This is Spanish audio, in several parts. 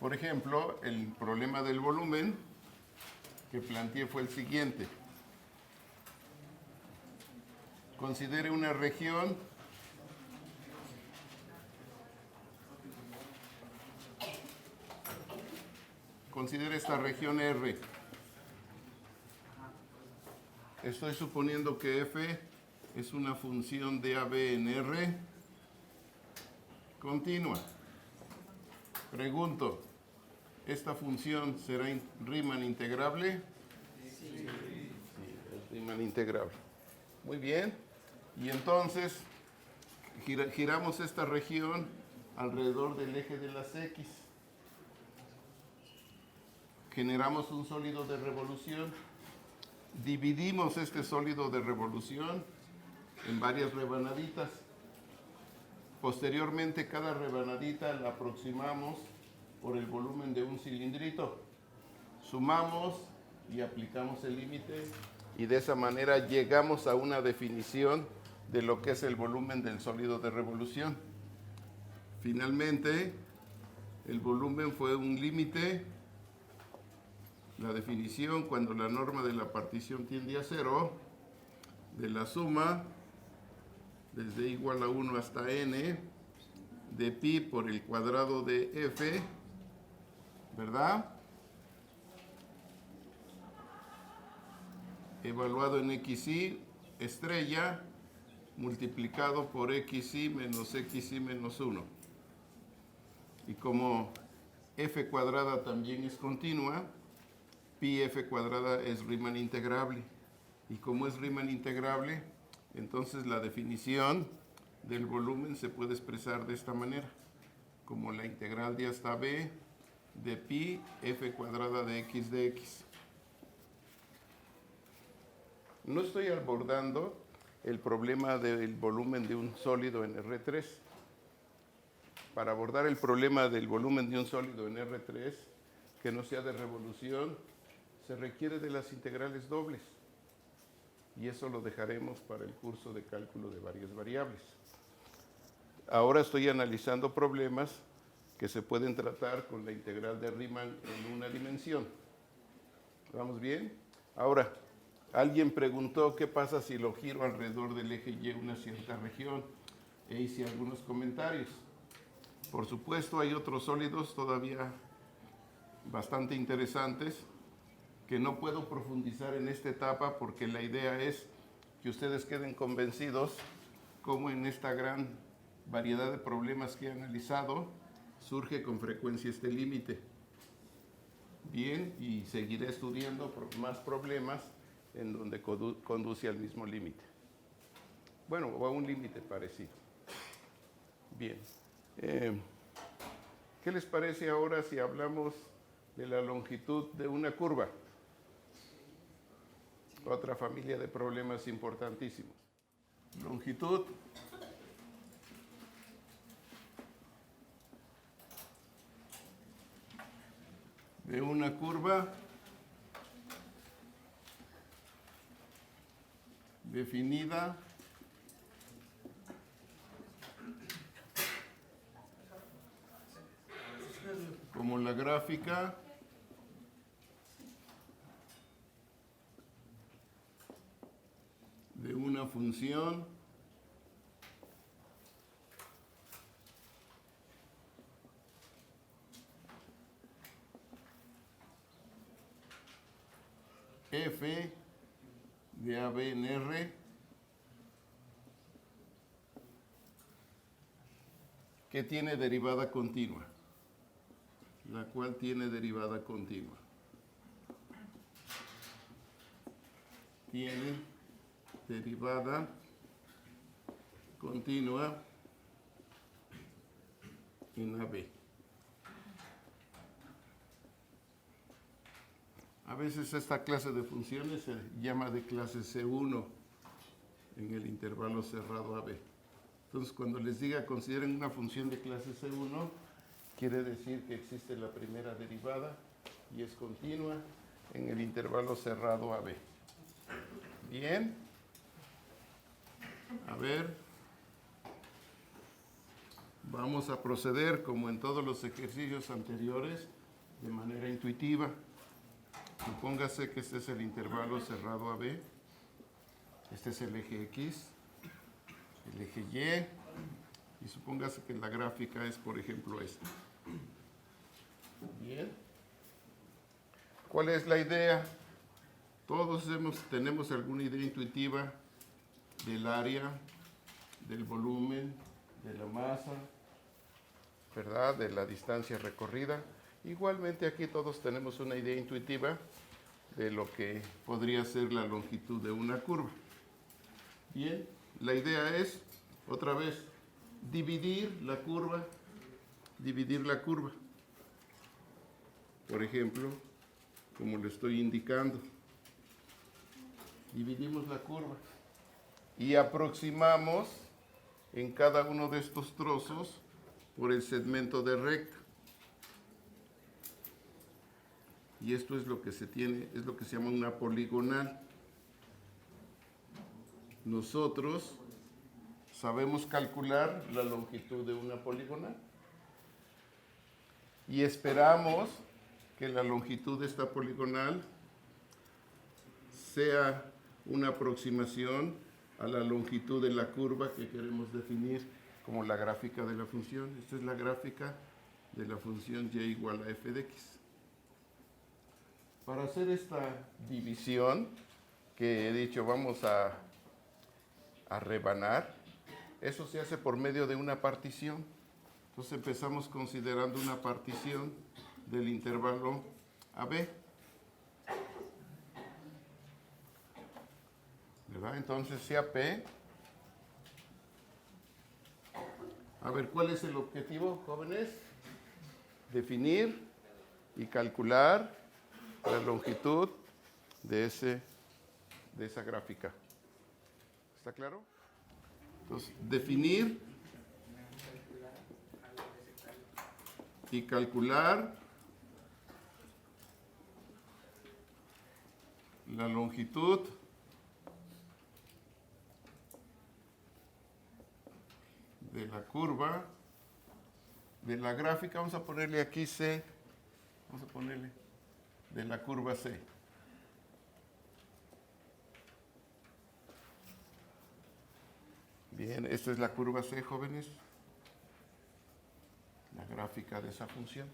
Por ejemplo, el problema del volumen que planteé fue el siguiente. Considere una región considere esta región R. Estoy suponiendo que F es una función de AB en R continua. Pregunto, ¿esta función será Riemann integrable? Sí, es Riemann integrable. Muy bien. Y entonces giramos esta región alrededor del eje de las X. Generamos un sólido de revolución. Dividimos este sólido de revolución en varias rebanaditas. Posteriormente, cada rebanadita la aproximamos por el volumen de un cilindrito. Sumamos y aplicamos el límite y de esa manera llegamos a una definición de lo que es el volumen del sólido de revolución. Finalmente, el volumen fue un límite. La definición, cuando la norma de la partición tiende a 0, de la suma desde igual a 1 hasta n de pi por el cuadrado de f, ¿verdad? Evaluado en xy estrella multiplicado por xy menos 1. Y como f cuadrada también es continua, pi f cuadrada es Riemann integrable. Y como es Riemann integrable, entonces la definición del volumen se puede expresar de esta manera, como la integral de hasta b de pi f cuadrada de x de x. No estoy abordando el problema del volumen de un sólido en R3. Para abordar el problema del volumen de un sólido en R3, que no sea de revolución, se requiere de las integrales dobles. Y eso lo dejaremos para el curso de cálculo de varias variables. Ahora estoy analizando problemas que se pueden tratar con la integral de Riemann en una dimensión. ¿Vamos bien? Ahora, alguien preguntó qué pasa si lo giro alrededor del eje Y una cierta región, e hice algunos comentarios. Por supuesto, hay otros sólidos todavía bastante interesantes que no puedo profundizar en esta etapa porque la idea es que ustedes queden convencidos cómo en esta gran variedad de problemas que he analizado surge con frecuencia este límite. Bien, y seguiré estudiando más problemas en donde conduce al mismo límite. Bueno, o a un límite parecido. Bien. ¿Qué les parece ahora si hablamos de la longitud de una curva? Otra familia de problemas importantísimos. Longitud de una curva definida como la gráfica de una función f de AB en R que tiene derivada continua, la cual tiene derivada continua. Tiene derivada continua en AB. A veces esta clase de funciones se llama de clase C1 en el intervalo cerrado AB. Entonces, cuando les diga consideren una función de clase C1, quiere decir que existe la primera derivada y es continua en el intervalo cerrado AB. Bien. A ver. Vamos a proceder como en todos los ejercicios anteriores de manera intuitiva. Supóngase que este es el intervalo cerrado AB, este es el eje X, el eje Y, y supóngase que la gráfica es, por ejemplo, esta. Bien. ¿Cuál es la idea? Todos tenemos alguna idea intuitiva del área, del volumen, de la masa, ¿verdad? De la distancia recorrida. Igualmente aquí todos tenemos una idea intuitiva de lo que podría ser la longitud de una curva. Bien, la idea es, otra vez, dividir la curva. Por ejemplo, como le estoy indicando, dividimos la curva y aproximamos en cada uno de estos trozos por el segmento de recta. Y esto es lo que se tiene, es lo que se llama una poligonal. Nosotros sabemos calcular la longitud de una poligonal y esperamos que la longitud de esta poligonal sea una aproximación a la longitud de la curva que queremos definir como la gráfica de la función. Esta es la gráfica de la función y igual a f de x. Para hacer esta división que he dicho vamos a rebanar, eso se hace por medio de una partición. Entonces empezamos considerando una partición del intervalo AB. ¿Verdad? Entonces sea P. A ver, ¿cuál es el objetivo, jóvenes? Definir y calcular la longitud de esa gráfica. ¿Está claro? Entonces, definir y calcular la longitud de la curva, de la gráfica, vamos a ponerle aquí C, vamos a ponerle de la curva C. Bien, esta es la curva C, jóvenes, la gráfica de esa función.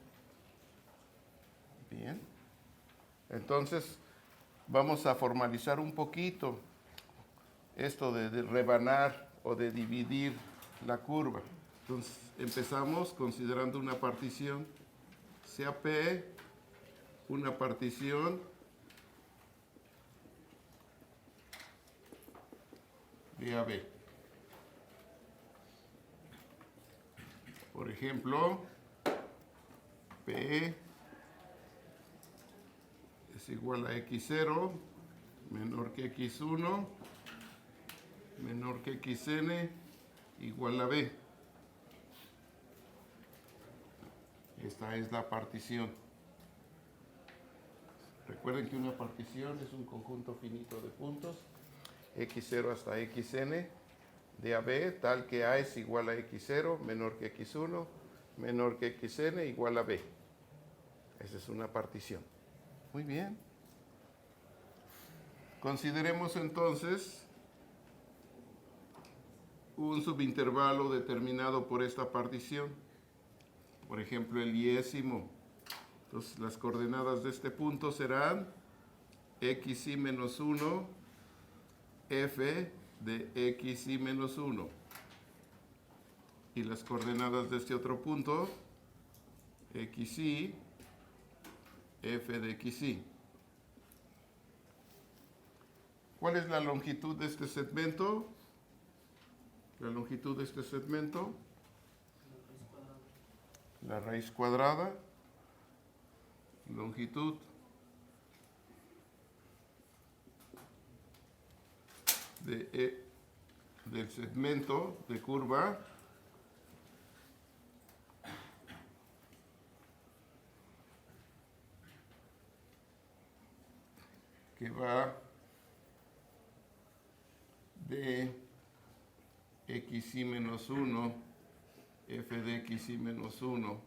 Bien, entonces vamos a formalizar un poquito esto de rebanar o de dividir la curva. Entonces empezamos considerando una partición, sea P, una partición de AB. Por ejemplo, P es igual a X0 menor que X1 menor que XN igual a B. Esta es la partición. Recuerden que una partición es un conjunto finito de puntos, X0 hasta XN, de AB, tal que A es igual a X0 menor que X1 menor que XN igual a B. Esa es una partición. Muy bien. Consideremos entonces un subintervalo determinado por esta partición. Por ejemplo, el yésimo. Entonces, las coordenadas de este punto serán xy menos 1, f de xy menos 1. Y las coordenadas de este otro punto, xy, f de xy. ¿Cuál es la longitud de este segmento? La longitud de este segmento, la raíz cuadrada, longitud del segmento de curva que va de xy menos 1 f de xy menos 1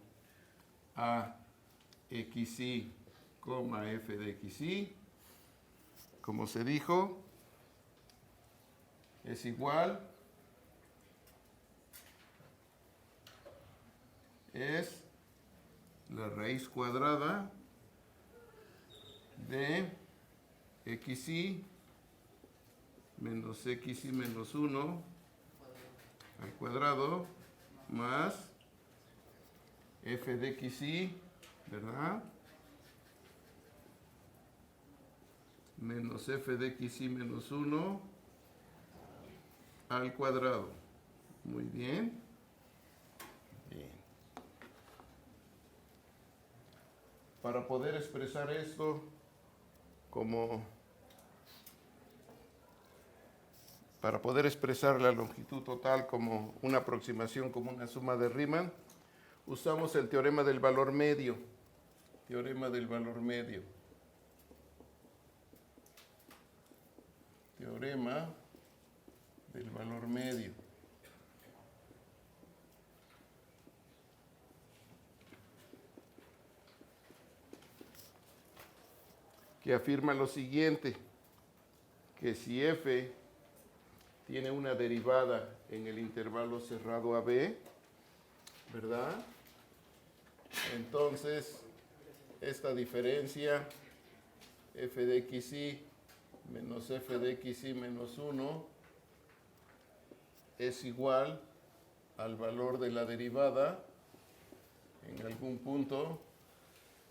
a xy, f de xy, como se dijo, es igual, es la raíz cuadrada de xy menos xy menos 1 al cuadrado más f de xy, ¿verdad? Menos f de xy menos 1 al cuadrado. Muy bien. Bien. Para poder expresar esto para poder expresar la longitud total como una aproximación, como una suma de Riemann, usamos el teorema del valor medio. Teorema del valor medio. Teorema del valor medio. Que afirma lo siguiente, que si f tiene una derivada en el intervalo cerrado AB, ¿verdad? Entonces, esta diferencia, f de xy menos f de xy menos 1, es igual al valor de la derivada en algún punto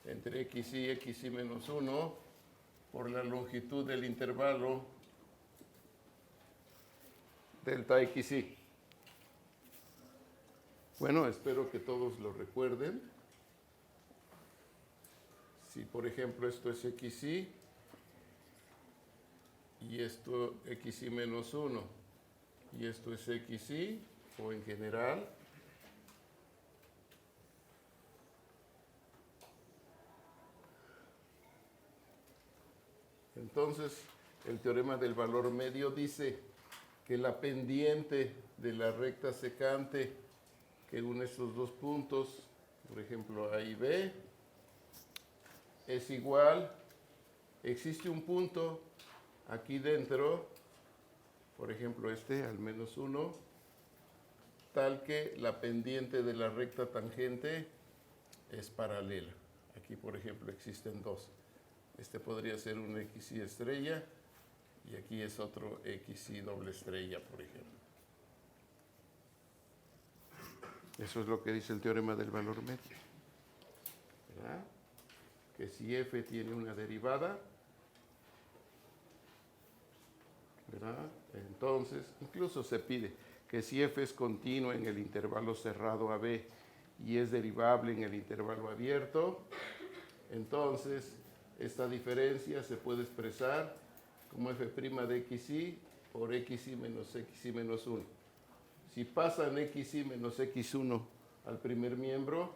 entre xy y xy menos 1 por la longitud del intervalo delta xy. Bueno, espero que todos lo recuerden. Si, por ejemplo, esto es xy y esto xy menos 1 y esto es xy, o en general, entonces el teorema del valor medio dice que la pendiente de la recta secante que une estos dos puntos, por ejemplo A y B, es igual, existe un punto aquí dentro, por ejemplo este, al menos 1, tal que la pendiente de la recta tangente es paralela. Aquí, por ejemplo, existen dos. Este podría ser un xy estrella y aquí es otro xy doble estrella, por ejemplo. Eso es lo que dice el teorema del valor medio, ¿verdad? Que si f tiene una derivada, ¿verdad? Entonces, incluso se pide que si f es continuo en el intervalo cerrado AB y es derivable en el intervalo abierto, entonces esta diferencia se puede expresar como f' de xy por xy menos 1. Si pasan xy menos x1 al primer miembro,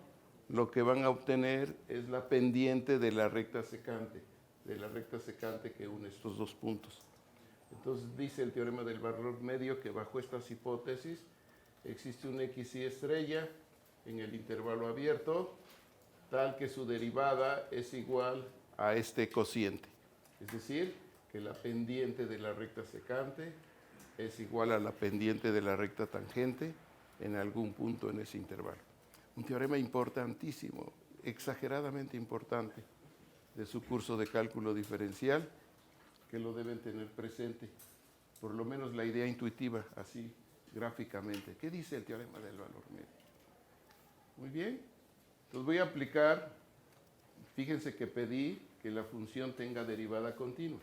lo que van a obtener es la pendiente de la recta secante que une estos dos puntos. Entonces dice el teorema del valor medio que bajo estas hipótesis existe un xy estrella en el intervalo abierto, tal que su derivada es igual a este cociente. Es decir, que la pendiente de la recta secante es igual a la pendiente de la recta tangente en algún punto en ese intervalo. Un teorema importantísimo, exageradamente importante, de su curso de cálculo diferencial, que lo deben tener presente, por lo menos la idea intuitiva, así gráficamente. ¿Qué dice el teorema del valor medio? Muy bien, entonces voy a aplicar, fíjense que pedí que la función tenga derivada continua.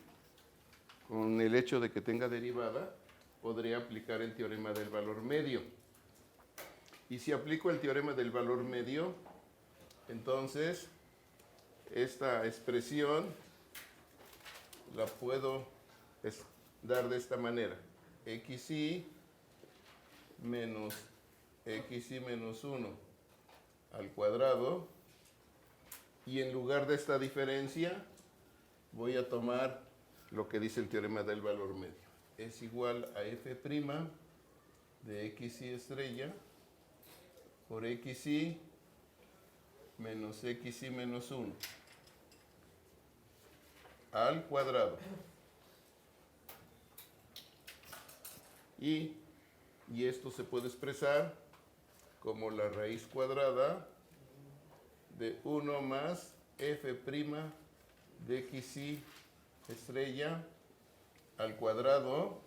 Con el hecho de que tenga derivada, podría aplicar el teorema del valor medio. Y si aplico el teorema del valor medio, entonces esta expresión la puedo dar de esta manera. xy menos xy menos 1 al cuadrado, y en lugar de esta diferencia voy a tomar lo que dice el teorema del valor medio. Es igual a f' de xy estrella por xy menos xy menos 1 al cuadrado. Y esto se puede expresar como la raíz cuadrada de 1 más f' de xy estrella al cuadrado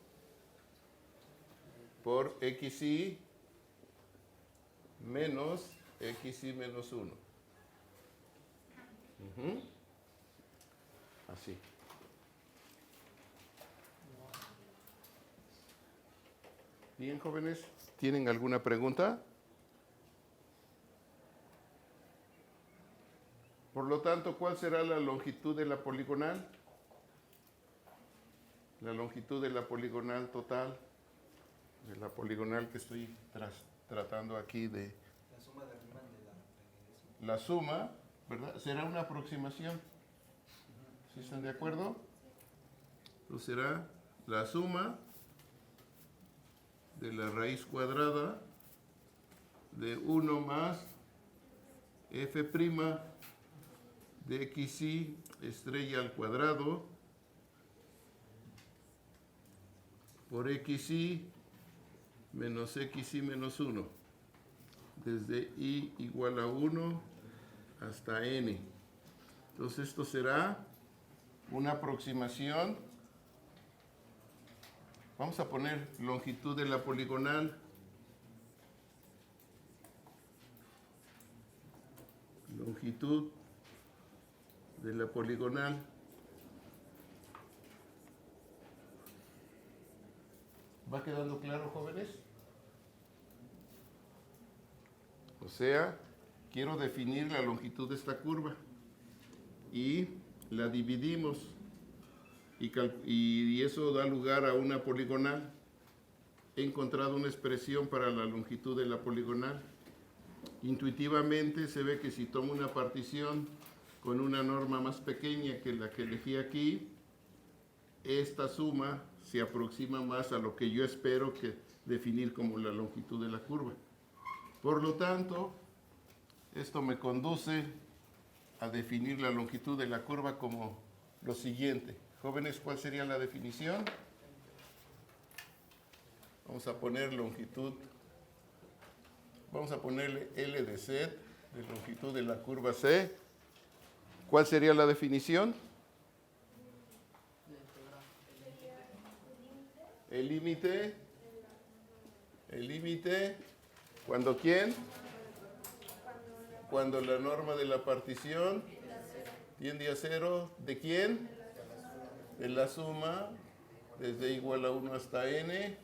por xy menos xy menos 1. Así. Bien, jóvenes, ¿tienen alguna pregunta? Por lo tanto, ¿cuál será la longitud de la poligonal? La longitud de la poligonal total, de la poligonal que estoy tratando aquí de... La suma de Riemann de la... La suma, ¿verdad? Será una aproximación. ¿Sí están de acuerdo? Entonces será la suma de la raíz cuadrada de 1 más f' de xy estrella al cuadrado por xy menos xy menos 1 desde i igual a 1 hasta n. Entonces esto será una aproximación. Vamos a poner longitud de la poligonal. Longitud de la poligonal. ¿Va quedando claro, jóvenes? O sea, quiero definir la longitud de esta curva y la dividimos y eso da lugar a una poligonal. He encontrado una expresión para la longitud de la poligonal. Intuitivamente se ve que si tomo una partición con una norma más pequeña que la que elegí aquí, esta suma se aproxima más a lo que yo espero que definir como la longitud de la curva. Por lo tanto, esto me conduce a definir la longitud de la curva como lo siguiente. Jóvenes, ¿cuál sería la definición? Vamos a poner longitud, vamos a ponerle L de Z, de longitud de la curva C. ¿Cuál sería la definición? El límite, ¿cuando quién? Cuando la norma de la partición tiende a 0, ¿de quién? De la suma, desde igual a 1 hasta n.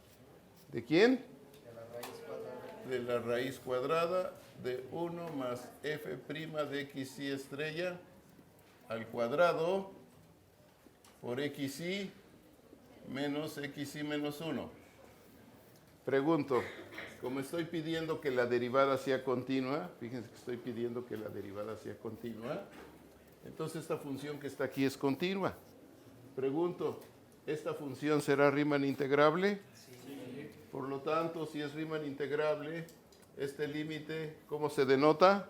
¿De quién? De la raíz cuadrada de 1 más f' de xy estrella al cuadrado por xy menos xy menos 1. Pregunto, como estoy pidiendo que la derivada sea continua, fíjense que estoy pidiendo que la derivada sea continua, entonces esta función que está aquí es continua. Pregunto, ¿esta función será Riemann integrable? Sí. Por lo tanto, si es Riemann integrable, este límite, ¿cómo se denota?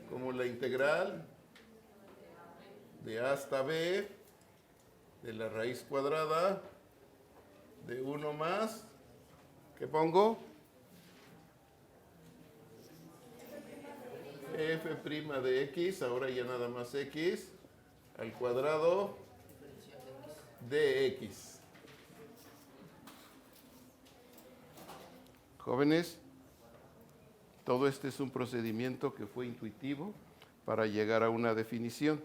Como la integral de a hasta b de la raíz cuadrada de 1 más, ¿qué pongo? F' de x, ahora ya nada más x, al cuadrado de x. Jóvenes, todo este es un procedimiento que fue intuitivo para llegar a una definición.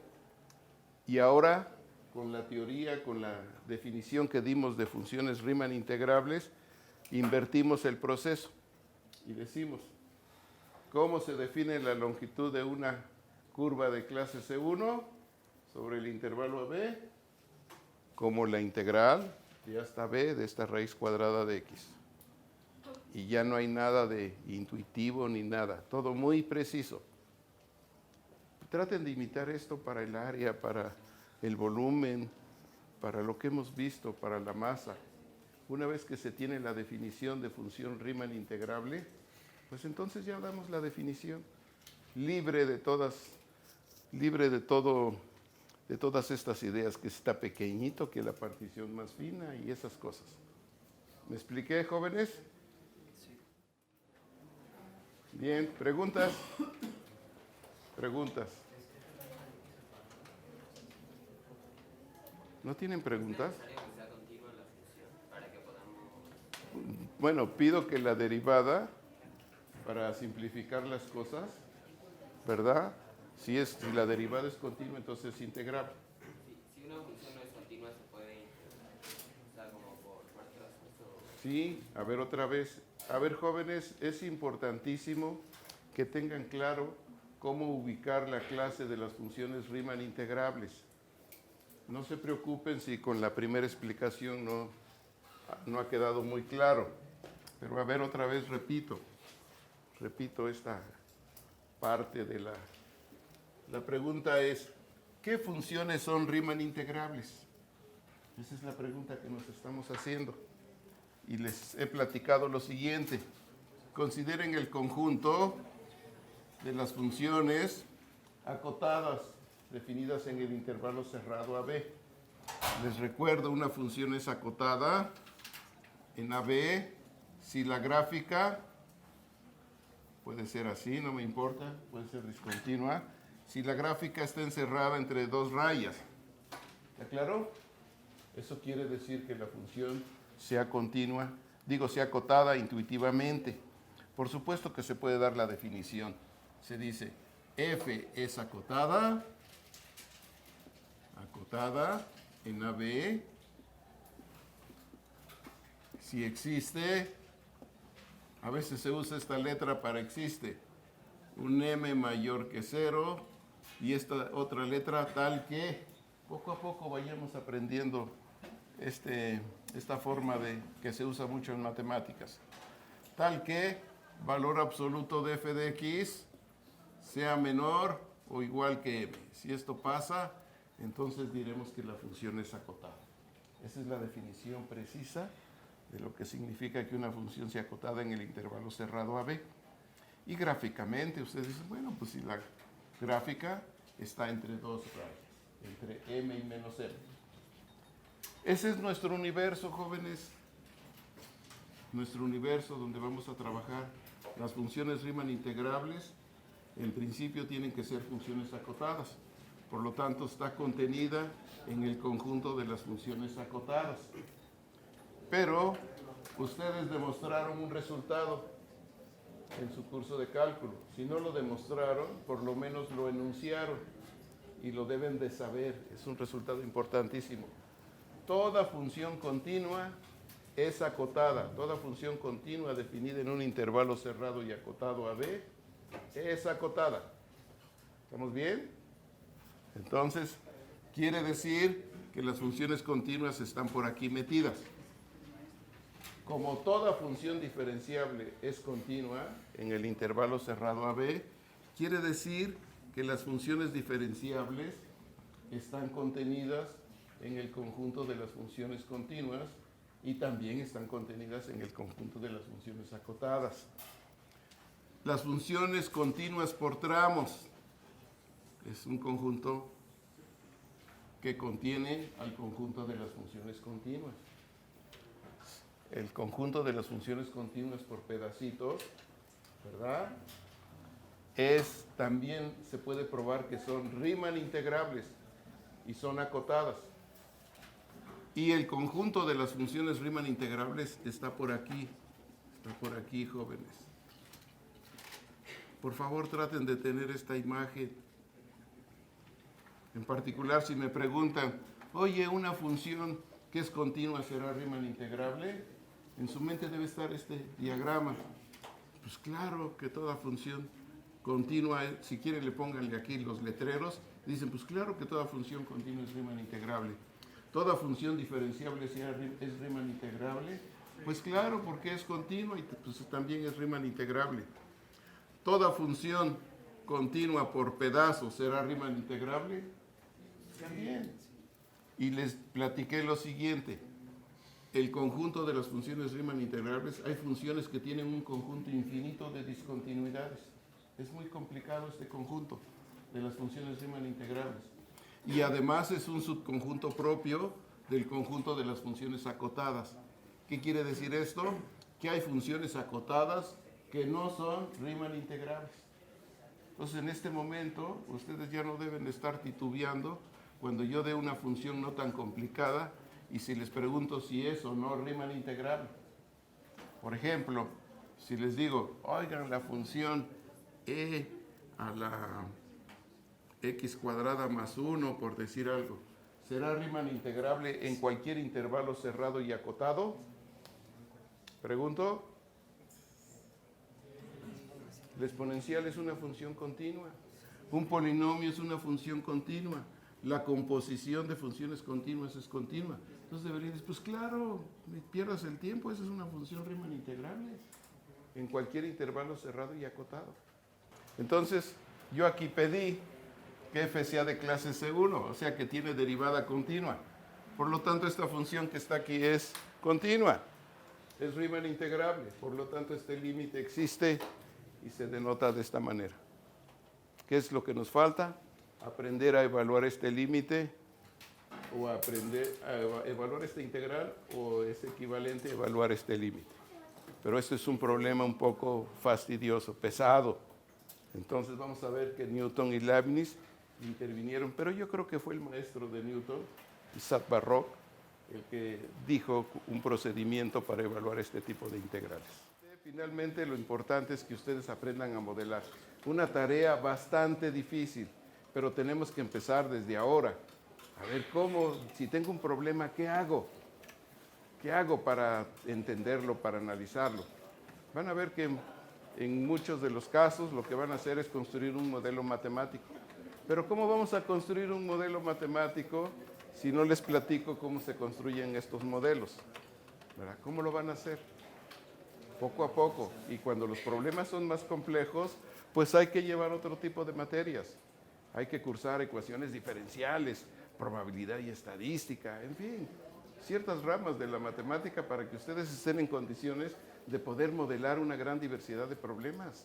Y ahora, con la teoría, con la definición que dimos de funciones Riemann integrables, invertimos el proceso y decimos, ¿cómo se define la longitud de una curva de clase C1 sobre el intervalo AB? Como la integral de hasta b de esta raíz cuadrada de x. Y ya no hay nada de intuitivo ni nada, todo muy preciso. Traten de imitar esto para el área, para el volumen, para lo que hemos visto, para la masa. Una vez que se tiene la definición de función Riemann integrable, Pues entonces ya damos la definición, libre de todas, libre de todo, de todas estas ideas, que está pequeñito, que la partición más fina y esas cosas. ¿Me expliqué, jóvenes? Sí. Bien, ¿preguntas? Preguntas. ¿No tienen preguntas? ¿Es necesario que sea continua la función para que podamos...? Bueno, pido que la derivada, para simplificar las cosas, ¿verdad? Si la derivada es continua, entonces es integrable. Si una función no es continua, ¿se puede integrar? O sea, como por trazos o... Sí, a ver otra vez. A ver, jóvenes, es importantísimo que tengan claro cómo ubicar la clase de las funciones Riemann integrables. No se preocupen si con la primera explicación no ha quedado muy claro. Pero a ver, otra vez repito esta parte de la pregunta es, ¿qué funciones son Riemann integrables? Esa es la pregunta que nos estamos haciendo. Y les he platicado lo siguiente. Consideren el conjunto de las funciones acotadas definidas en el intervalo cerrado AB. Les recuerdo, una función es acotada en AB si la gráfica, puede ser así, no me importa, puede ser discontinua, si la gráfica está encerrada entre dos rayas. ¿Está claro? Eso quiere decir que la función sea continua, sea acotada intuitivamente. Por supuesto que se puede dar la definición. Se dice, f es acotada en AB, si existe, a veces se usa esta letra para existe, un m mayor que 0 y esta otra letra tal que poco a poco vayamos aprendiendo esta forma que se usa mucho en matemáticas. Tal que valor absoluto de f de x sea menor o igual que m. Si esto pasa, entonces diremos que la función es acotada. Esa es la definición precisa de lo que significa que una función sea acotada en el intervalo cerrado AB. Y gráficamente ustedes dicen, bueno, pues si la gráfica está entre dos rayas, entre m y menos m. Ese es nuestro universo, jóvenes. Nuestro universo donde vamos a trabajar. Las funciones Riemann integrables, en principio tienen que ser funciones acotadas. Por lo tanto, está contenida en el conjunto de las funciones acotadas. Pero ustedes demostraron un resultado en su curso de cálculo. Si no lo demostraron, por lo menos lo enunciaron y lo deben de saber. Es un resultado importantísimo. Toda función continua es acotada. Toda función continua definida en un intervalo cerrado y acotado AB es acotada. ¿Estamos bien? Entonces, quiere decir que las funciones continuas están por aquí metidas. Como toda función diferenciable es continua en el intervalo cerrado AB, quiere decir que las funciones diferenciables están contenidas en el conjunto de las funciones continuas y también están contenidas en el conjunto de las funciones acotadas. Las funciones continuas por tramos es un conjunto que contiene al conjunto de las funciones continuas. El conjunto de las funciones continuas por pedacitos, ¿verdad? También se puede probar que son Riemann integrables y son acotadas. Y el conjunto de las funciones Riemann integrables está por aquí, jóvenes. Por favor, traten de tener esta imagen. En particular, si me preguntan, oye, una función que es continua será Riemann integrable, en su mente debe estar este diagrama. Pues claro que toda función continua, si quieren le pónganle aquí los letreros, dicen, pues claro que toda función continua es Riemann integrable. Toda función diferenciable es Riemann integrable. Pues claro, porque es continua y pues también es Riemann integrable. Toda función continua por pedazos será Riemann integrable. También. Y les platiqué lo siguiente. el conjunto de las funciones Riemann integrables, hay funciones que tienen un conjunto infinito de discontinuidades. Es muy complicado este conjunto de las funciones Riemann integrables. Y además es un subconjunto propio del conjunto de las funciones acotadas. ¿Qué quiere decir esto? Que hay funciones acotadas que no son Riemann integrables. Entonces, en este momento, ustedes ya no deben estar titubeando cuando yo dé una función no tan complicada y si les pregunto si es o no Riemann integrable. Por ejemplo, si les digo, oigan, la función e a la x cuadrada más 1, por decir algo, ¿será Riemann integrable en cualquier intervalo cerrado y acotado? Pregunto. La exponencial es una función continua. Un polinomio es una función continua. La composición de funciones continuas es continua. Entonces deberían decir, pues claro, pierdas el tiempo, esa es una función Riemann integrable en cualquier intervalo cerrado y acotado. Entonces, yo aquí pedí que f sea de clase C1, o sea que tiene derivada continua. Por lo tanto, esta función que está aquí es continua. Es Riemann integrable. Por lo tanto, este límite existe y se denota de esta manera. ¿Qué es lo que nos falta? Aprender a evaluar este límite o aprender a evaluar esta integral o es equivalente a evaluar este límite. Pero este es un problema un poco fastidioso, pesado. Entonces vamos a ver que Newton y Leibniz intervinieron, pero yo creo que fue el maestro de Newton, Isaac Barroc, el que dijo un procedimiento para evaluar este tipo de integrales. Finalmente, lo importante es que ustedes aprendan a modelar. Una tarea bastante difícil, pero tenemos que empezar desde ahora. A ver cómo, si tengo un problema, ¿qué hago? ¿Qué hago para entenderlo, para analizarlo? Van a ver que en muchos de los casos lo que van a hacer es construir un modelo matemático. Pero ¿cómo vamos a construir un modelo matemático si no les platico cómo se construyen estos modelos? ¿Verdad? ¿Cómo lo van a hacer? Poco a poco. Y cuando los problemas son más complejos, pues hay que llevar otro tipo de materias. Hay que cursar ecuaciones diferenciales, probabilidad y estadística, en fin, ciertas ramas de la matemática para que ustedes estén en condiciones de poder modelar una gran diversidad de problemas.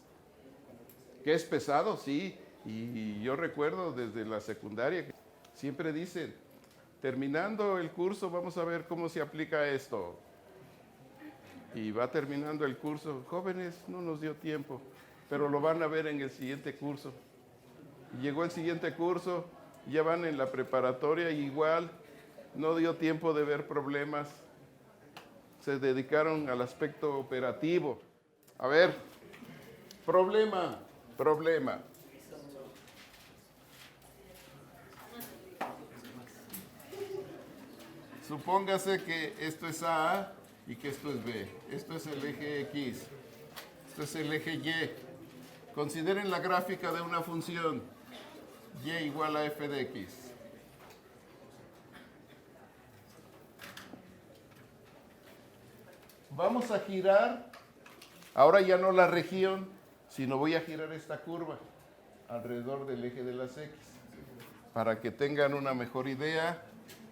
¿Que es pesado? Sí. Y yo recuerdo desde la secundaria que siempre dicen, terminando el curso vamos a ver cómo se aplica esto. Y va terminando el curso, jóvenes, no nos dio tiempo, pero lo van a ver en el siguiente curso. Y llegó el siguiente curso, ya van en la preparatoria y igual no dio tiempo de ver problemas. Se dedicaron al aspecto operativo. A ver, problema. Supóngase que esto es A y que esto es B. Esto es el eje X. Esto es el eje Y. Consideren la gráfica de una función y igual a f de x. Vamos a girar, ahora ya no la región, sino voy a girar esta curva alrededor del eje de las x. Para que tengan una mejor idea,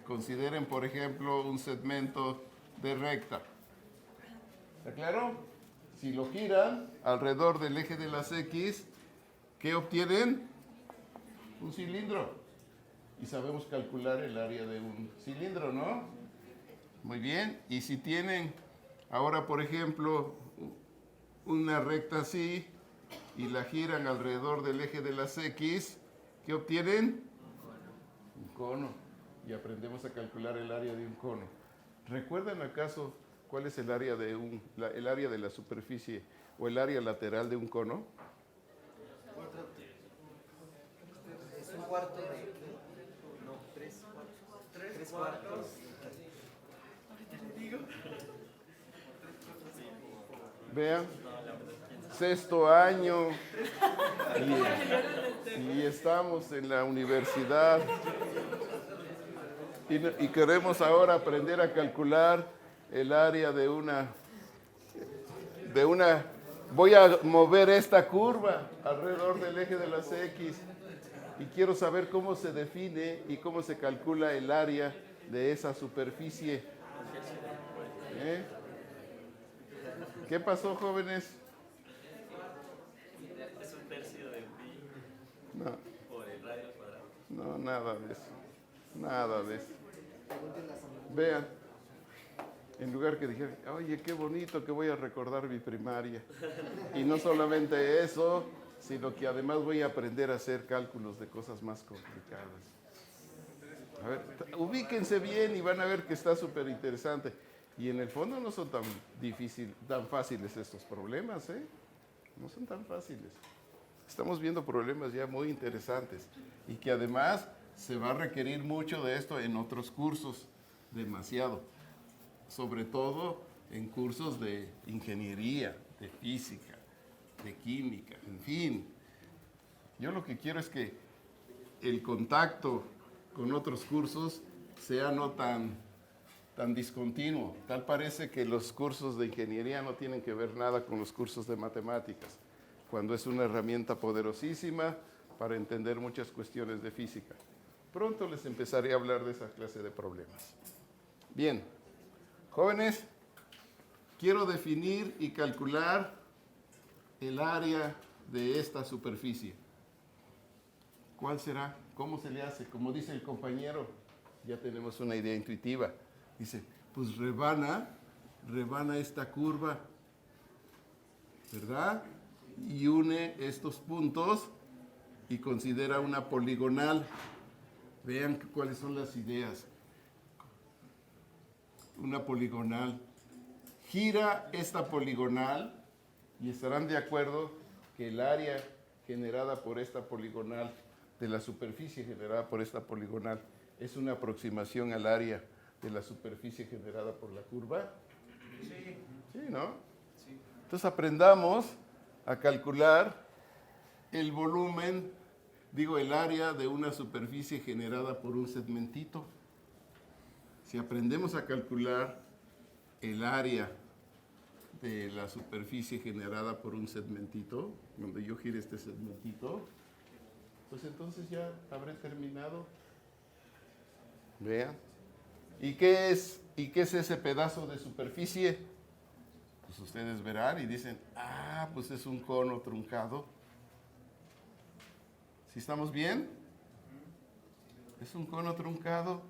consideren, por ejemplo, un segmento de recta. ¿Está claro? Si lo giran alrededor del eje de las x, ¿qué obtienen? Un cilindro. Y sabemos calcular el área de un cilindro, ¿no? Muy bien. Y si tienen ahora, por ejemplo, una recta así y la giran alrededor del eje de las x, ¿qué obtienen? Un cono. Y aprendemos a calcular el área de un cono. ¿Recuerdan acaso cuál es el área de la superficie o el área lateral de un cono? Es un cuarto de... No, tres cuartos. Vean, sexto año y estamos en la universidad y queremos ahora aprender a calcular el área de una... Voy a mover esta curva alrededor del eje de las X y quiero saber cómo se define y cómo se calcula el área de esa superficie. ¿Eh? ¿Qué pasó, jóvenes? Es un tercio de pi No, por el radio al cuadrado. no, nada de eso. Nada de eso. Vean, en lugar que dijeran, oye, qué bonito que voy a recordar mi primaria. Y no solamente eso, sino que además voy a aprender a hacer cálculos de cosas más complicadas. A ver, ubíquense bien y van a ver que está súper interesante. Y en el fondo no son tan fáciles estos problemas, ¿eh? No son tan fáciles. Estamos viendo problemas ya muy interesantes y que además se va a requerir mucho de esto en otros cursos, demasiado. Sobre todo en cursos de ingeniería, de física, de química, en fin. Yo lo que quiero es que el contacto con otros cursos sea no tan discontinuo. Tal parece que los cursos de ingeniería no tienen que ver nada con los cursos de matemáticas, cuando es una herramienta poderosísima para entender muchas cuestiones de física. Pronto les empezaré a hablar de esa clase de problemas. Bien, jóvenes, quiero definir y calcular el área de esta superficie. ¿Cuál será? ¿Cómo se le hace? Como dice el compañero, ya tenemos una idea intuitiva. Dice, pues rebana esta curva, ¿verdad? Y une estos puntos y considera una poligonal. Vean cuáles son las ideas. Una poligonal. Gira esta poligonal y estarán de acuerdo que el área generada por esta poligonal, de la superficie generada por esta poligonal, es una aproximación al área de la superficie generada por la curva. Sí. Sí, ¿no? Sí. Entonces aprendamos a calcular el volumen, el área de una superficie generada por un segmentito. Si aprendemos a calcular el área de la superficie generada por un segmentito, donde yo gire este segmentito, pues entonces ya habré terminado. Vean. ¿Y qué es ese pedazo de superficie? Pues ustedes verán y dicen, pues es un cono truncado. ¿Sí estamos bien? Es un cono truncado.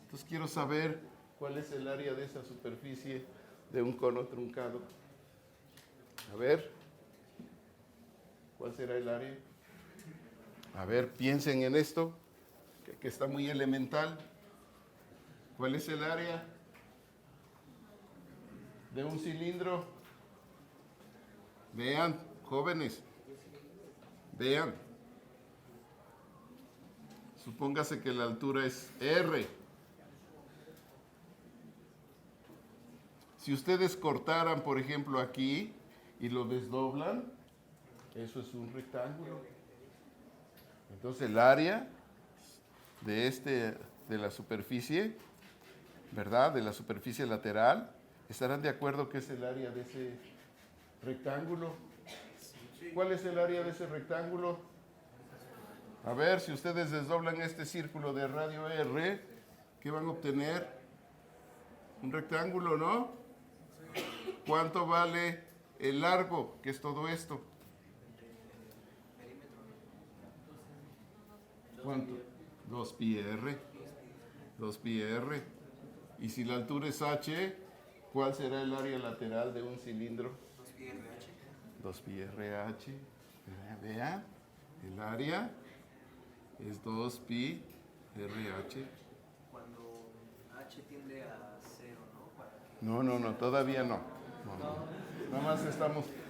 Entonces quiero saber cuál es el área de esa superficie de un cono truncado. A ver, ¿cuál será el área? A ver, piensen en esto, que está muy elemental. ¿Cuál es el área de un cilindro? Vean, jóvenes, vean. Supóngase que la altura es R. Si ustedes cortaran, por ejemplo, aquí y lo desdoblan, eso es un rectángulo. Entonces el área de la superficie, ¿verdad? De la superficie lateral, ¿estarán de acuerdo que es el área de ese rectángulo? ¿Cuál es el área de ese rectángulo? A ver, si ustedes desdoblan este círculo de radio R, ¿qué van a obtener? Un rectángulo, ¿no? ¿Cuánto vale el largo, que es todo esto? ¿Cuánto? 2πr. 2πr. Y si la altura es h, ¿cuál será el área lateral de un cilindro? 2πrh. Vean, el área es 2πrh. Cuando h tiende a 0, No, ¿no? todavía no.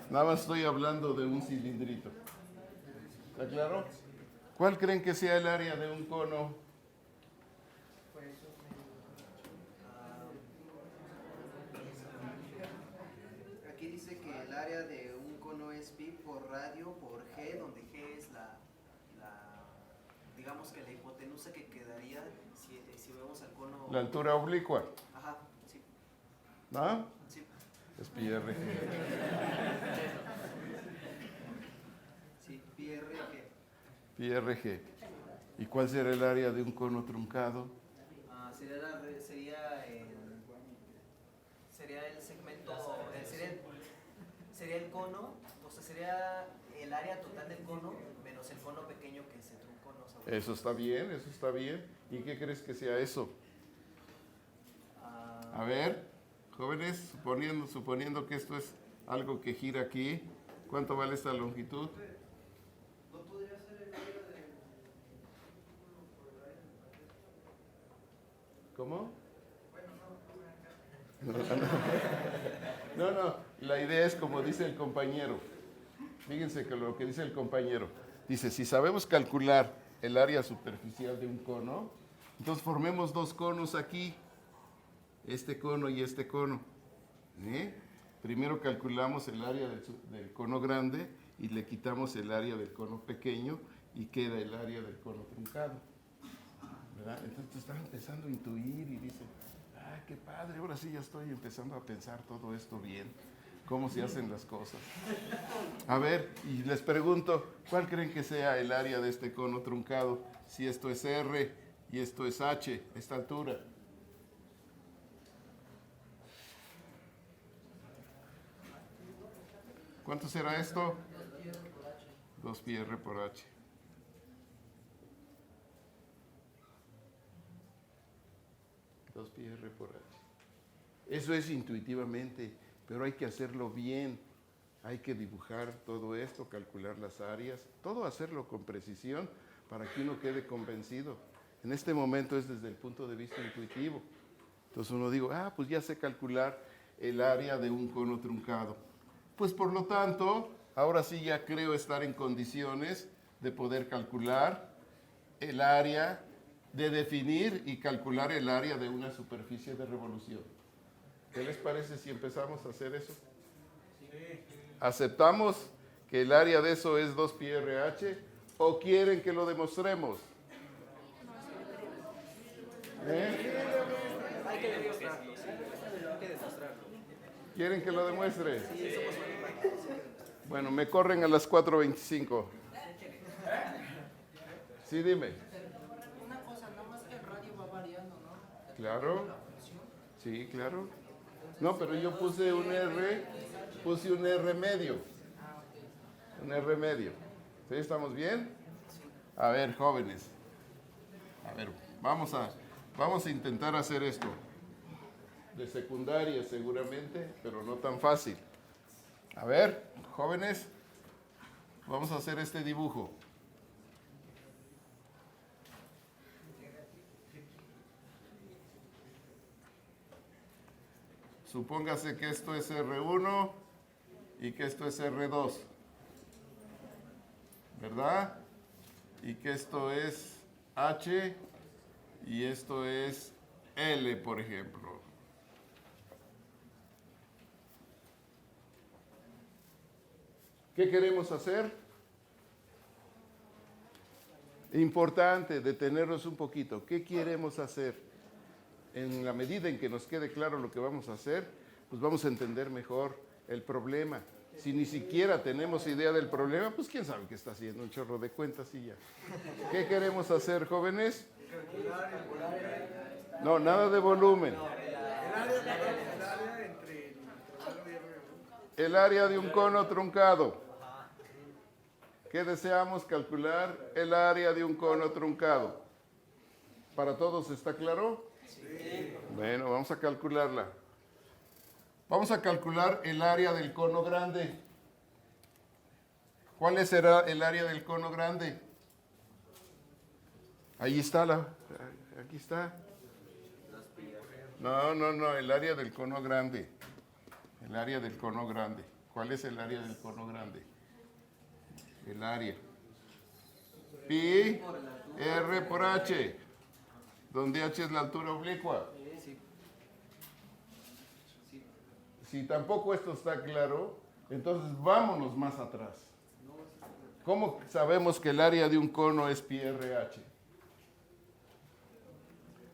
Nada más estoy hablando de un cilindrito. ¿Está claro? ¿Cuál creen que sea el área de un cono? Aquí dice que el área de un cono es pi por radio por g, donde g es digamos que la hipotenusa que quedaría si vemos al cono. La altura oblicua. Ajá, sí. ¿No? Sí. Es pi r. Sí, pi r g. Pi rg. ¿Y cuál será el área de un cono truncado? sería el segmento, sería el cono, o sea, sería el área total del cono menos el cono pequeño que se truncó, ¿no? Eso está bien, eso está bien. ¿Y qué crees que sea eso? A ver, jóvenes, suponiendo que esto es algo que gira aquí, ¿cuánto vale esta longitud? ¿No podría ser el área de... ¿Cómo? No, la idea es como dice el compañero. Fíjense que lo que dice el compañero. Dice, si sabemos calcular el área superficial de un cono, entonces formemos dos conos aquí, este cono y este cono. Primero calculamos el área del cono grande y le quitamos el área del cono pequeño y queda el área del cono truncado. ¿Verdad? Entonces están empezando a intuir y dicen, ¡ah, qué padre! Ahora sí ya estoy empezando a pensar todo esto bien, cómo se hacen las cosas. A ver, y les pregunto, ¿cuál creen que sea el área de este cono truncado? Si esto es R y esto es H, esta altura. ¿Cuánto será esto? 2πr por H. πr por H. Eso es intuitivamente, pero hay que hacerlo bien. Hay que dibujar todo esto, calcular las áreas, todo hacerlo con precisión para que uno quede convencido. En este momento es desde el punto de vista intuitivo. Entonces uno digo, pues ya sé calcular el área de un cono truncado. Pues por lo tanto, ahora sí ya creo estar en condiciones de poder calcular el área, de definir y calcular el área de una superficie de revolución. ¿Qué les parece si empezamos a hacer eso? ¿Aceptamos que el área de eso es 2πrh o quieren que lo demostremos? Hay que demostrarlo. ¿Quieren que lo demuestre? Bueno, me corren a las 4:25. Sí, dime. Una cosa, nada más que el radio va variando, ¿no? Claro. Sí, claro. No, pero yo puse un R medio. Un R medio. ¿Sí? ¿Estamos bien? A ver, jóvenes. A ver, vamos a intentar hacer esto. De secundaria seguramente, pero no tan fácil. A ver, jóvenes, vamos a hacer este dibujo. Supóngase que esto es R1 y que esto es R2, ¿verdad? Y que esto es H y esto es L, por ejemplo. ¿Qué queremos hacer? Importante detenernos un poquito. ¿Qué queremos hacer? En la medida en que nos quede claro lo que vamos a hacer, pues vamos a entender mejor el problema. Si ni siquiera tenemos idea del problema, pues quién sabe qué está haciendo, un chorro de cuentas y ya. ¿Qué queremos hacer, jóvenes? No, nada de volumen. El área de un cono truncado. ¿Qué deseamos calcular? El área de un cono truncado. ¿Para todos está claro? Sí. Bueno, vamos a calcularla. Vamos a calcular el área del cono grande. ¿Cuál será el área del cono grande? Ahí está aquí está. No, el área del cono grande. El área del cono grande. ¿Cuál es el área del cono grande? El área. Pi R por H, donde H es la altura oblicua. Si tampoco esto está claro, entonces vámonos más atrás. ¿Cómo sabemos que el área de un cono es pi RH?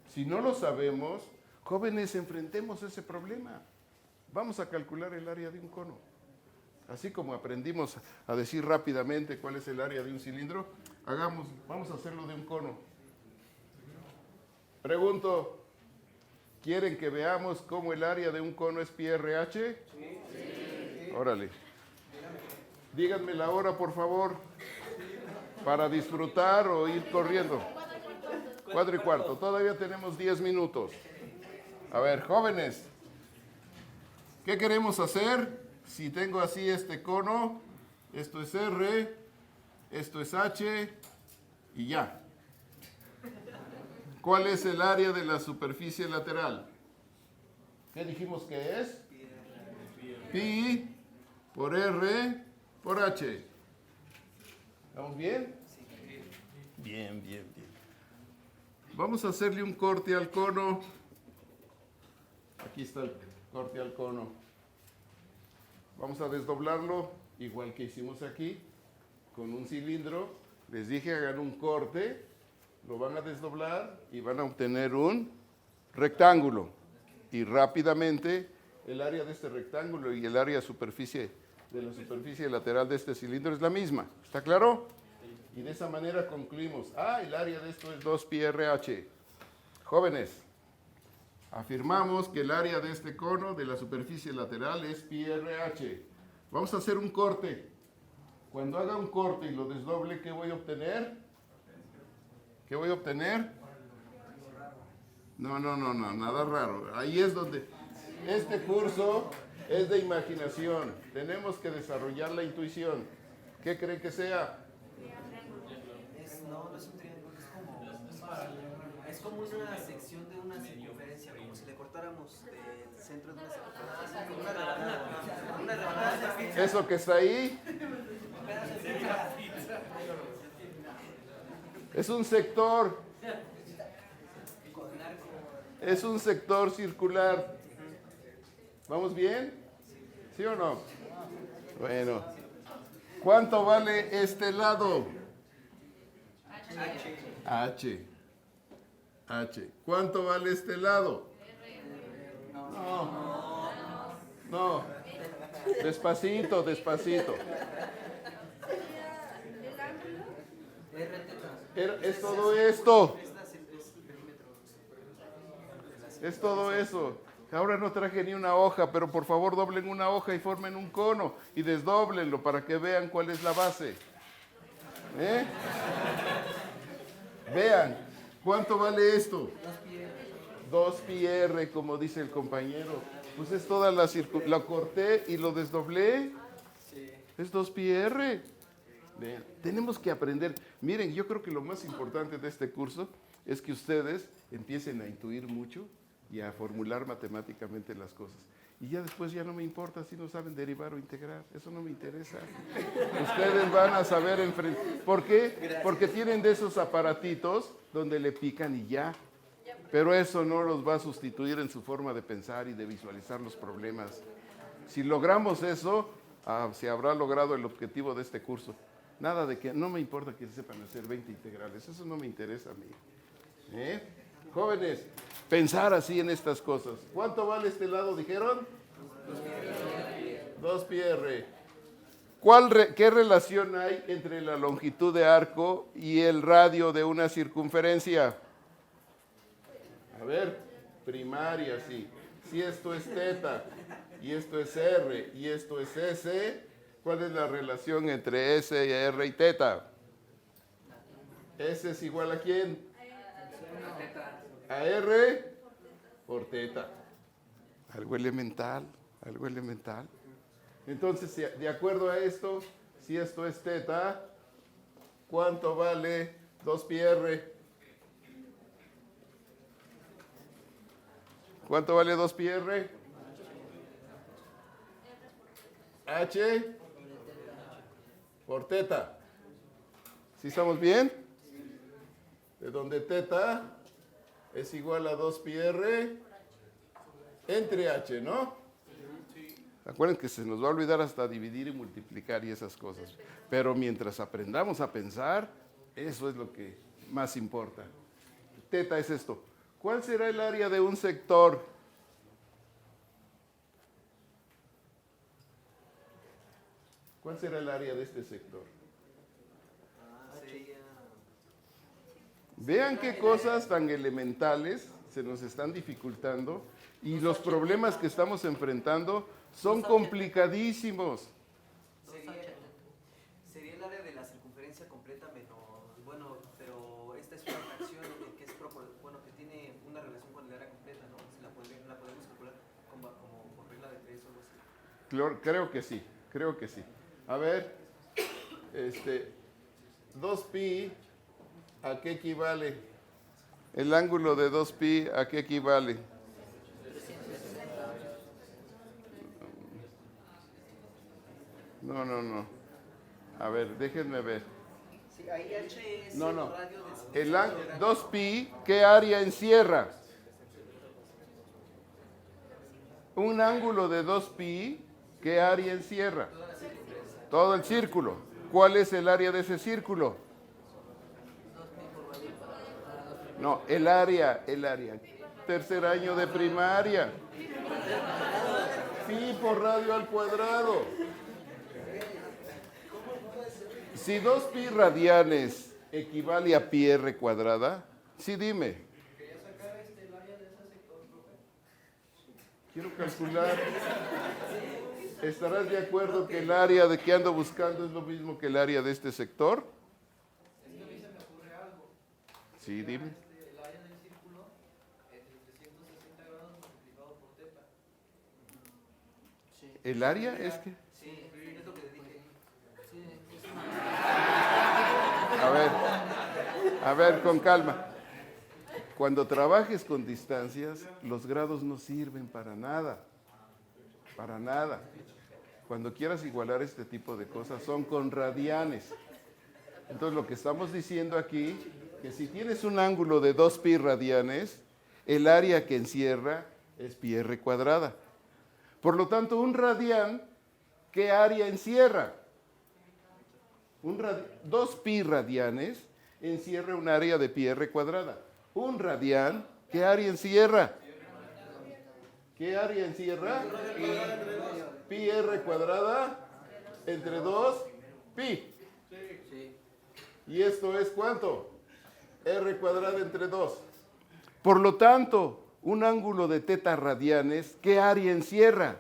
Si no lo sabemos, jóvenes, enfrentemos ese problema. Vamos a calcular el área de un cono. Así como aprendimos a decir rápidamente cuál es el área de un cilindro, vamos a hacerlo de un cono. Pregunto, ¿Quieren que veamos cómo el área de un cono es pi RH? Sí. Órale. Díganme la hora, por favor, para disfrutar o ir corriendo. 4:15. Todavía tenemos 10 minutos. A ver, jóvenes, ¿qué queremos hacer? Si tengo así este cono, esto es R, esto es H y ya. ¿Cuál es el área de la superficie lateral? ¿Qué dijimos que es? Pi por R por H. ¿Estamos bien? Bien, bien, bien. Vamos a hacerle un corte al cono. Aquí está el corte al cono. Vamos a desdoblarlo igual que hicimos aquí, con un cilindro. Les dije hagan un corte, lo van a desdoblar y van a obtener un rectángulo. Y rápidamente el área de este rectángulo y el área de la superficie lateral de este cilindro es la misma. ¿Está claro? Y de esa manera concluimos. El área de esto es 2 pi RH. Jóvenes, afirmamos que el área de este cono de la superficie lateral es pi RH. Vamos a hacer un corte. Cuando haga un corte y lo desdoble, ¿qué voy a obtener? ¿Qué voy a obtener? No, nada raro. Ahí es donde este curso es de imaginación. Tenemos que desarrollar la intuición. ¿Qué creen que sea? No es un triángulo, es como una sección de una circunferencia, como si le cortáramos del centro de una circunferencia. Una rebanada de pizza. Eso que está ahí es un sector. Es un sector circular. ¿Vamos bien? ¿Sí o no? Bueno. ¿Cuánto vale este lado? H. ¿Cuánto vale este lado? No. Despacito. Es todo esto. Es todo eso. Ahora no traje ni una hoja, pero por favor doblen una hoja y formen un cono y desdóblenlo para que vean cuál es la base. Vean, ¿cuánto vale esto? 2 pi R, como dice el compañero. Pues es toda la corté y lo desdoblé. Es 2 pi R. Vean, tenemos que aprender. Miren, yo creo que lo más importante de este curso es que ustedes empiecen a intuir mucho y a formular matemáticamente las cosas. Y ya después ya no me importa si no saben derivar o integrar. Eso no me interesa. Ustedes van a saber enfrentar. ¿Por qué? Porque tienen de esos aparatitos donde le pican y ya. Pero eso no los va a sustituir en su forma de pensar y de visualizar los problemas. Si logramos eso, se habrá logrado el objetivo de este curso. Nada de que, no me importa que sepan hacer 20 integrales. Eso no me interesa a mí. Jóvenes, pensar así en estas cosas. ¿Cuánto vale este lado, dijeron? 2 pi R. ¿Qué relación hay entre la longitud de arco y el radio de una circunferencia? A ver, primaria, sí. Si esto es teta y esto es R y esto es S, ¿cuál es la relación entre S y R y teta? S es igual a ¿quién? A R por teta. Algo elemental. Entonces, de acuerdo a esto, si esto es teta, ¿cuánto vale 2 pi R? ¿Cuánto vale 2 pi R? H por teta. ¿Sí estamos bien? De donde teta es igual a 2 pi R entre H, ¿no? Acuérdense que se nos va a olvidar hasta dividir y multiplicar y esas cosas. Pero mientras aprendamos a pensar, eso es lo que más importa. Teta es esto. ¿Cuál será el área de un sector? ¿Cuál será el área de este sector? Vean qué cosas tan elementales se nos están dificultando y los problemas que estamos enfrentando son complicadísimos. Sería el área de la circunferencia completa menos, bueno, pero esta es una fracción que es bueno, que tiene una relación con el área completa, ¿no? La podemos calcular como por regla de 3 o algo así. Creo que sí. A ver, 2pi, ¿a qué equivale? El ángulo de 2pi, ¿a qué equivale? No. A ver, déjenme ver. Sí, ahí H es No. el radio de 2pi, ¿qué área encierra? Un ángulo de 2pi, ¿qué área encierra? Todo el círculo. ¿Cuál es el área de ese círculo? No, el área. Tercer año de primaria. Pi por radio al cuadrado. Si 2pi radianes equivale a pi r cuadrada, sí, dime. Quiero calcular. ¿Estarás de acuerdo que el área de que ando buscando es lo mismo que el área de este sector? Es que a mí se me ocurre algo. Sí, dime. El área del círculo entre 360 grados multiplicado por teta. ¿El área es que? Sí, es lo que le dije. Sí, es A ver, con calma. Cuando trabajes con distancias, los grados no sirven para nada. Para nada. Cuando quieras igualar este tipo de cosas, son con radianes. Entonces, lo que estamos diciendo aquí, que si tienes un ángulo de 2pi radianes, el área que encierra es pi r cuadrada. Por lo tanto, un radián, ¿qué área encierra? 2pi radianes encierra un área de pi r cuadrada. Un radián, ¿qué área encierra? ¿Qué área encierra? Pi r cuadrada entre 2 pi. ¿Y esto es cuánto? R cuadrada entre 2. Por lo tanto, un ángulo de teta radianes, ¿qué área encierra?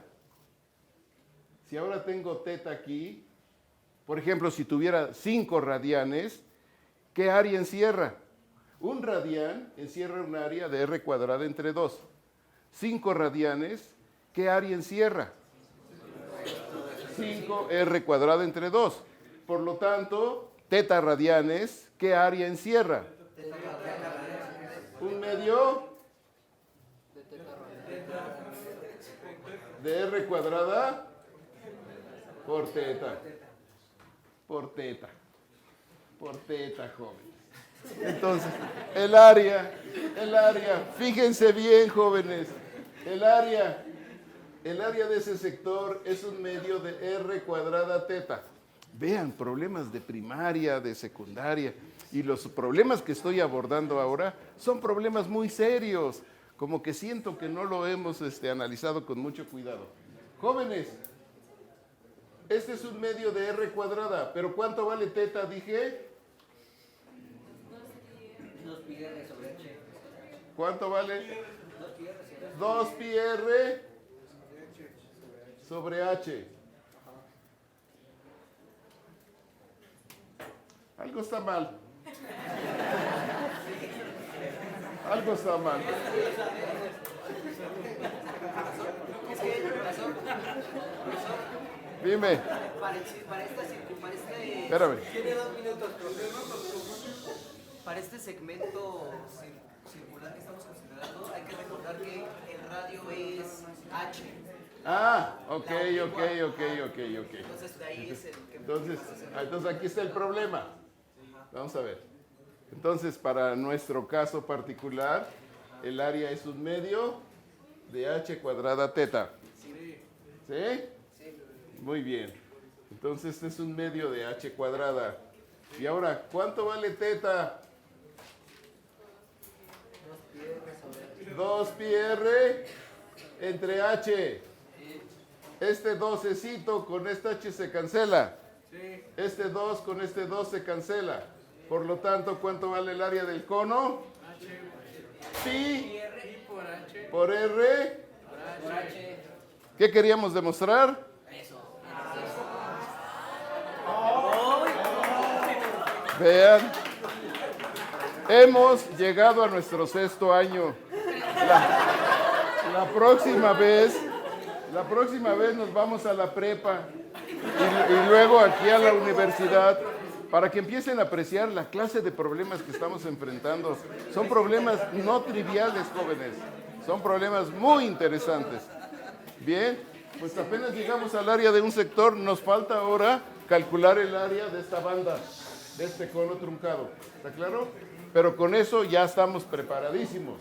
Si ahora tengo teta aquí, por ejemplo, si tuviera 5 radianes, ¿qué área encierra? Un radián encierra un área de r cuadrada entre 2. 5 radianes, ¿qué área encierra? 5r cuadrada entre 2. Por lo tanto, teta radianes, ¿qué área encierra? Un medio de r cuadrada por teta. Por teta, jóvenes. Entonces, el área, fíjense bien, jóvenes, el área de ese sector es un medio de r cuadrada teta. Vean, problemas de primaria, de secundaria, y los problemas que estoy abordando ahora son problemas muy serios, como que siento que no lo hemos analizado con mucho cuidado. Jóvenes, este es un medio de r cuadrada, pero ¿cuánto vale teta? Dije. 2pi r sobre h. ¿Cuánto vale? 2pi r sobre h. Algo está mal. Algo está mal. Dime. Para esta Espérame. tiene 2 minutos, para este segmento circular que estamos considerando, hay que recordar que el radio es h. Ah, ok. Entonces, de ahí es el que... Entonces aquí está el problema. Vamos a ver. Entonces, para nuestro caso particular, el área es un medio de h cuadrada teta. ¿Sí? Muy bien. Entonces, este es un medio de h cuadrada. Y ahora, ¿cuánto vale teta? 2pi r entre h. Este 12cito con este h se cancela. Este 2 con este 2 se cancela. Por lo tanto, ¿cuánto vale el área del cono? pi Y por H. por r. Por H. ¿Qué queríamos demostrar? Vean, hemos llegado a nuestro 6º año. La próxima vez nos vamos a la prepa y luego aquí a la universidad para que empiecen a apreciar la clase de problemas que estamos enfrentando. Son problemas no triviales, jóvenes. Son problemas muy interesantes. Bien, pues apenas llegamos al área de un sector, nos falta ahora calcular el área de esta banda, de este cono truncado. ¿Está claro? Pero con eso ya estamos preparadísimos.